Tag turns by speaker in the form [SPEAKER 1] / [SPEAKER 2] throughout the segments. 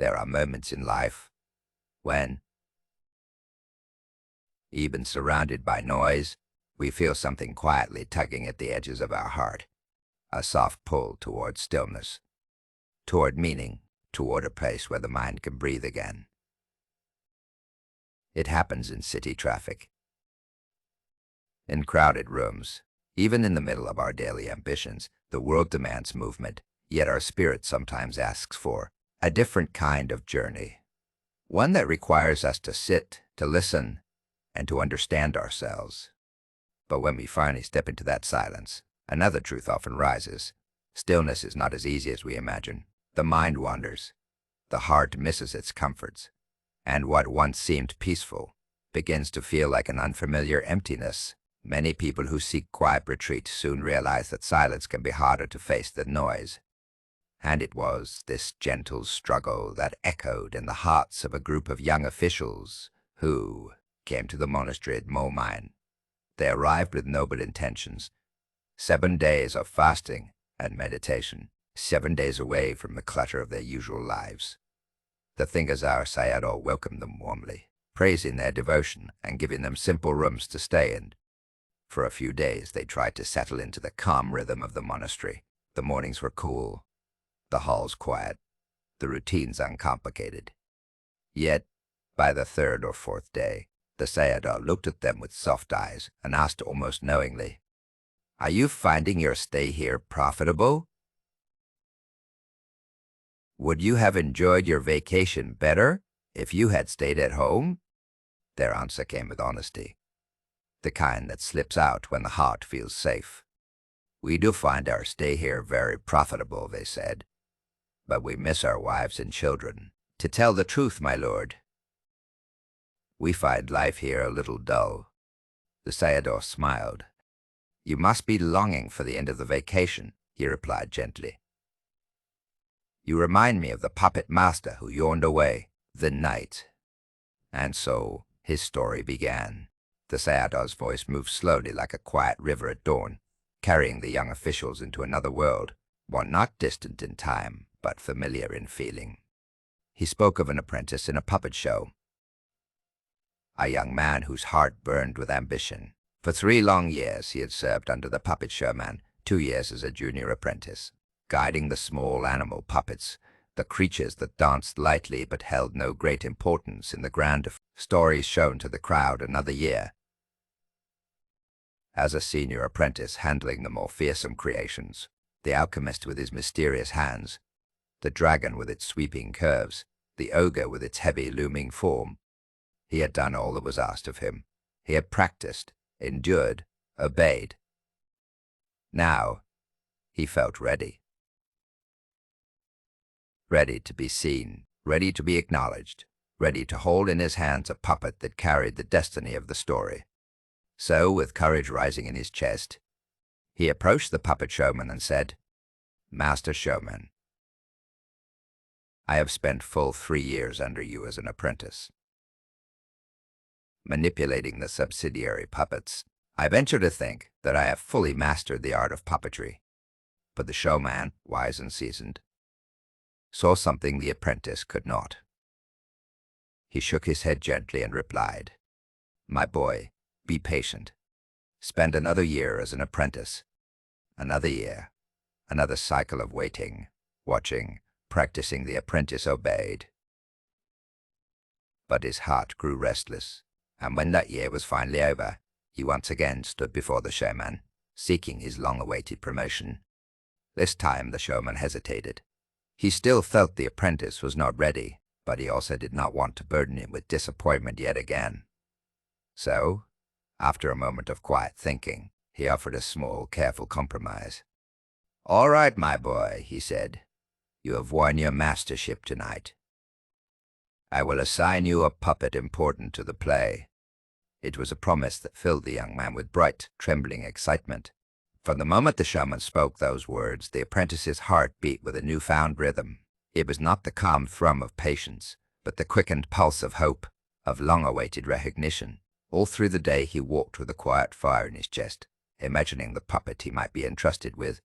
[SPEAKER 1] There are moments in life when, even surrounded by noise, we feel something quietly tugging at the edges of our heart, a soft pull toward stillness, toward meaning, toward a place where the mind can breathe again. It happens in city traffic, in crowded rooms, even in the middle of our daily ambitions. The world demands movement, yet our spirit sometimes asks for a different kind of journey, one that requires us to sit, to listen, and to understand ourselves. But when we finally step into that silence, another truth often rises. Stillness is not as easy as we imagine. The mind wanders. The heart misses its comforts. And what once seemed peaceful begins to feel like an unfamiliar emptiness. Many people who seek quiet retreat soon realize that silence can be harder to face than noise. And it was this gentle struggle that echoed in the hearts of a group of young officials who came to the monastery at Momine. They arrived with noble intentions. 7 days of fasting and meditation, 7 days away from the clutter of their usual lives. The Thingazar Sayadaw welcomed them warmly, praising their devotion and giving them simple rooms to stay in. For a few days they tried to settle into the calm rhythm of the monastery. The mornings were cool, the halls quiet, the routines uncomplicated. Yet, by the 3rd or 4th day, the Sayadaw looked at them with soft eyes and asked almost knowingly, "Are you finding your stay here profitable? Would you have enjoyed your vacation better if you had stayed at home?" Their answer came with honesty, the kind that slips out when the heart feels safe. "We do find our stay here very profitable," they said, "but we miss our wives and children. To tell the truth, my lord, we find life here a little dull." The Sayadaw smiled. "You must be longing for the end of the vacation," he replied gently. "You remind me of the puppet master who yawned away the night." And so his story began. The Sayadaw's voice moved slowly like a quiet river at dawn, carrying the young officials into another world, one not distant in time, but familiar in feeling. He spoke of an apprentice in a puppet show, a young man whose heart burned with ambition. For 3 long years he had served under the puppet showman, 2 years as a junior apprentice, guiding the small animal puppets, the creatures that danced lightly but held no great importance in the grand stories shown to the crowd. Another year as a senior apprentice handling the more fearsome creations, the alchemist with his mysterious hands, the dragon with its sweeping curves, the ogre with its heavy looming form. He had done all that was asked of him. He had practiced, endured, obeyed. Now he felt ready. Ready to be seen, ready to be acknowledged, ready to hold in his hands a puppet that carried the destiny of the story. So, with courage rising in his chest, he approached the puppet showman and said, "Master Showman, I have spent full 3 years under you as an apprentice, manipulating the subsidiary puppets. I venture to think that I have fully mastered the art of puppetry." But the showman, wise and seasoned, saw something the apprentice could not. He shook his head gently and replied, "My boy, be patient. Spend another year as an apprentice. Another year, another cycle of waiting, watching, practicing." The apprentice obeyed. But his heart grew restless, and when that year was finally over, he once again stood before the showman, seeking his long-awaited promotion. This time the showman hesitated. He still felt the apprentice was not ready, but he also did not want to burden him with disappointment yet again. So, after a moment of quiet thinking, he offered a small, careful compromise. "All right, my boy," he said. "You have won your mastership tonight. I will assign you a puppet important to the play." It was a promise that filled the young man with bright, trembling excitement. From the moment the showman spoke those words, the apprentice's heart beat with a newfound rhythm. It was not the calm thrum of patience, but the quickened pulse of hope, of long-awaited recognition. All through the day he walked with a quiet fire in his chest, imagining the puppet he might be entrusted with.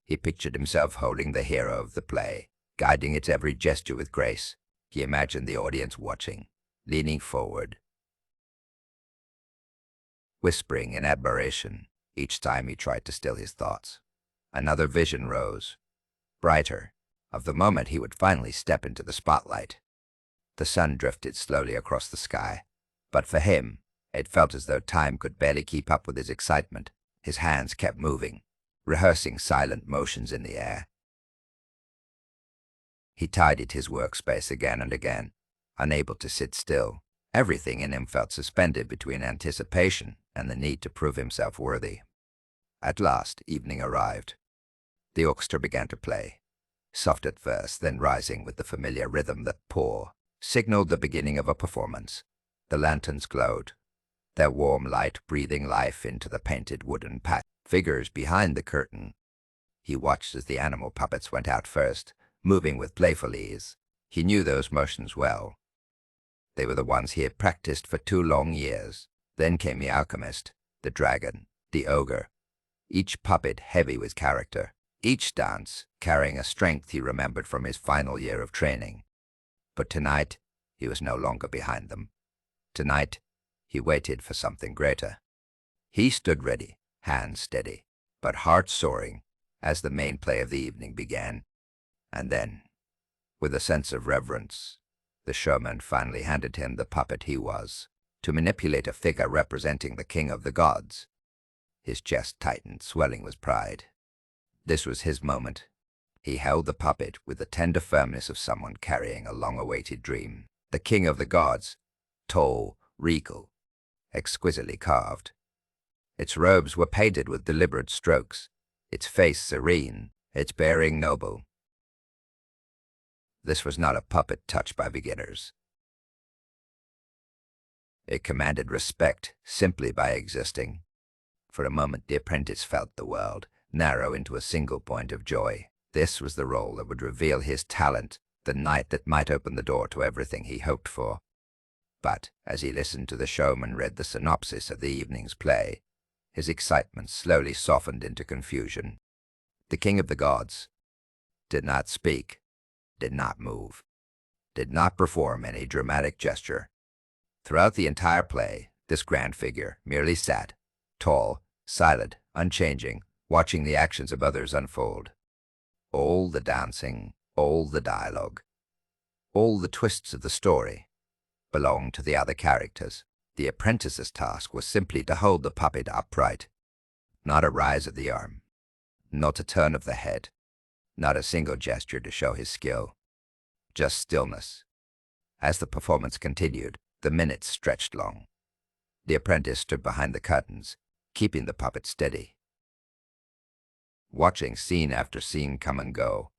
[SPEAKER 1] He pictured himself holding the hero of the play, guiding its every gesture with grace. He imagined the audience watching, leaning forward, whispering in admiration each time he tried to still his thoughts. Another vision rose, brighter, of the moment he would finally step into the spotlight. The sun drifted slowly across the sky, but for him, it felt as though time could barely keep up with his excitement. His hands kept moving, rehearsing silent motions in the air. He tidied his workspace again and again, unable to sit still. Everything in him felt suspended between anticipation and the need to prove himself worthy. At last, evening arrived. The orchestra began to play, soft at first, then rising with the familiar rhythm that pour signaled the beginning of a performance. The lanterns glowed, their warm light breathing life into the painted wooden figures behind the curtain. He watched as the animal puppets went out first, moving with playful ease. He knew those motions well. They were the ones he had practiced for 2 long years. Then came the alchemist, the dragon, the ogre, each puppet heavy with character, each dance carrying a strength he remembered from his final year of training. But tonight, he was no longer behind them. Tonight, he waited for something greater. He stood ready, hands steady, but heart soaring, as the main play of the evening began. And then, with a sense of reverence, the showman finally handed him the puppet he was, to manipulate a figure representing the king of the gods. His chest tightened, swelling with pride. This was his moment. He held the puppet with the tender firmness of someone carrying a long-awaited dream. The king of the gods, tall, regal, exquisitely carved. Its robes were painted with deliberate strokes, its face serene, its bearing noble. This was not a puppet touched by beginners. It commanded respect simply by existing. For a moment the apprentice felt the world narrow into a single point of joy. This was the role that would reveal his talent, the night that might open the door to everything he hoped for. But as he listened to the showman read the synopsis of the evening's play, his excitement slowly softened into confusion. The king of the gods did not speak, did not move, did not perform any dramatic gesture. Throughout the entire play, this grand figure merely sat, tall, silent, unchanging, watching the actions of others unfold. All the dancing, all the dialogue, all the twists of the story belonged to the other characters. The apprentice's task was simply to hold the puppet upright. Not a rise of the arm, not a turn of the head, not a single gesture to show his skill. Just stillness. As the performance continued, the minutes stretched long. The apprentice stood behind the curtains, keeping the puppet steady. Watching scene after scene come and go,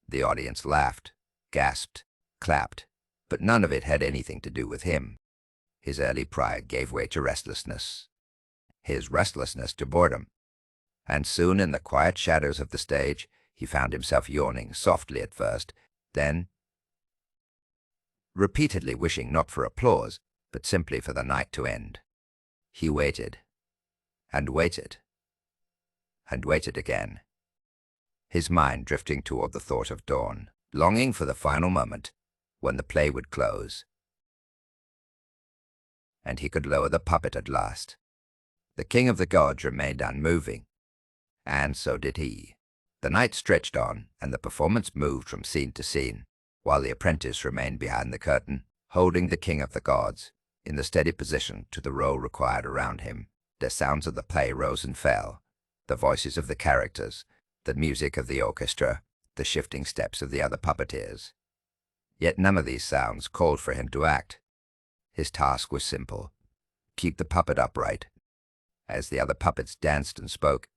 [SPEAKER 1] the audience laughed, gasped, clapped, but none of it had anything to do with him. His early pride gave way to restlessness, his restlessness to boredom, and soon in the quiet shadows of the stage, he found himself yawning softly at first, then repeatedly wishing not for applause, but simply for the night to end. He waited, and waited, and waited again, his mind drifting toward the thought of dawn, longing for the final moment when the play would close, and he could lower the puppet at last. The king of the gods remained unmoving, and so did he. The night stretched on, and the performance moved from scene to scene, while the apprentice remained behind the curtain, holding the king of the gods in the steady position to the role required around him. The sounds of the play rose and fell, the voices of the characters, the music of the orchestra, the shifting steps of the other puppeteers. Yet none of these sounds called for him to act. His task was simple: keep the puppet upright. As the other puppets danced and spoke,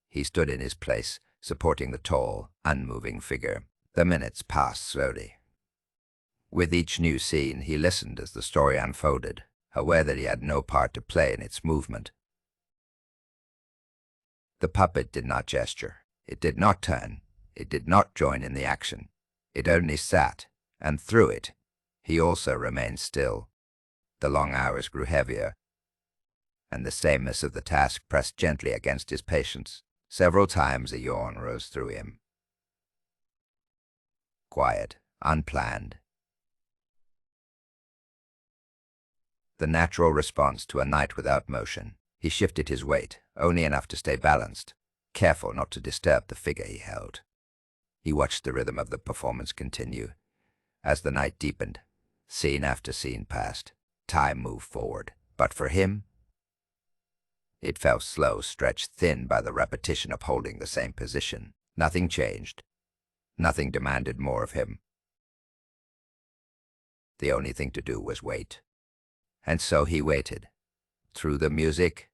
[SPEAKER 1] he stood in his place, supporting the tall, unmoving figure. The minutes passed slowly. With each new scene, he listened as the story unfolded, aware that he had no part to play in its movement. The puppet did not gesture. It did not turn. It did not join in the action. It only sat, and through it, he also remained still. The long hours grew heavier, and the sameness of the task pressed gently against his patience. Several times a yawn rose through him. quiet, unplanned. The natural response to a night without motion. He shifted his weight, only enough to stay balanced, careful not to disturb the figure he held. He watched the rhythm of the performance continue. As the night deepened, scene after scene passed. Time moved forward, but for him, it felt slow, stretched thin by the repetition of holding the same position. Nothing changed. Nothing demanded more of him. The only thing to do was wait. And so he waited. Through the music,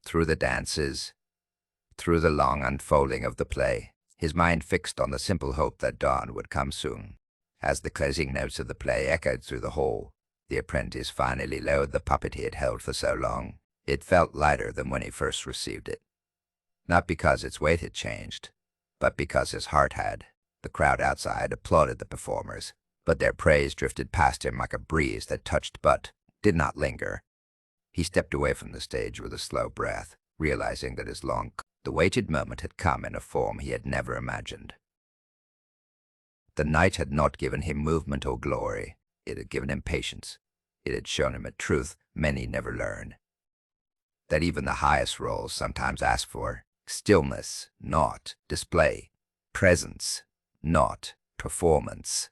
[SPEAKER 1] through the dances, through the long unfolding of the play, his mind fixed on the simple hope that dawn would come soon. As the closing notes of the play echoed through the hall, the apprentice finally lowered the puppet he had held for so long. It felt lighter than when he first received it. Not because its weight had changed, but because his heart had. The crowd outside applauded the performers, but their praise drifted past him like a breeze that touched but did not linger. He stepped away from the stage with a slow breath, realizing that the waited moment had come in a form he had never imagined. The night had not given him movement or glory. It had given him patience. It had shown him a truth many never learn. That even the highest roles sometimes ask for stillness, not display, presence, not performance.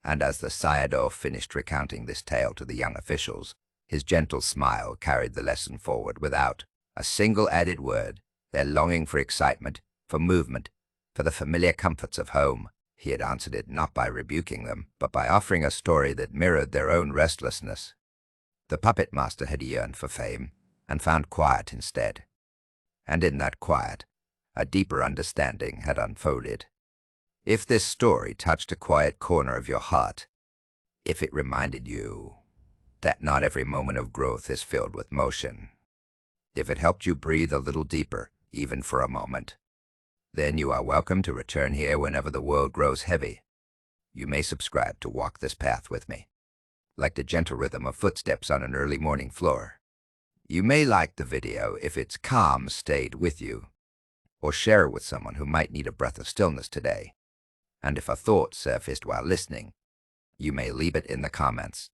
[SPEAKER 1] And as the Sayadaw finished recounting this tale to the young officials, his gentle smile carried the lesson forward without a single added word. Their longing for excitement, for movement, for the familiar comforts of home, he had answered it not by rebuking them, but by offering a story that mirrored their own restlessness. The puppet master had yearned for fame, and found quiet instead. And in that quiet, a deeper understanding had unfolded. If this story touched a quiet corner of your heart, if it reminded you that not every moment of growth is filled with motion, if it helped you breathe a little deeper, even for a moment, then you are welcome to return here whenever the world grows heavy. You may subscribe to walk this path with me, like the gentle rhythm of footsteps on an early morning floor. You may like the video if its calm stayed with you, or share it with someone who might need a breath of stillness today. And if a thought surfaced while listening, you may leave it in the comments,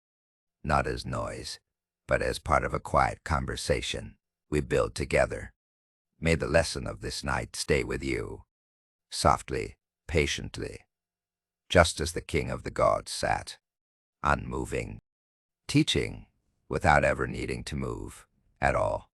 [SPEAKER 1] not as noise, but as part of a quiet conversation we build together. May the lesson of this night stay with you, softly, patiently, just as the king of the gods sat, unmoving, teaching without ever needing to move at all.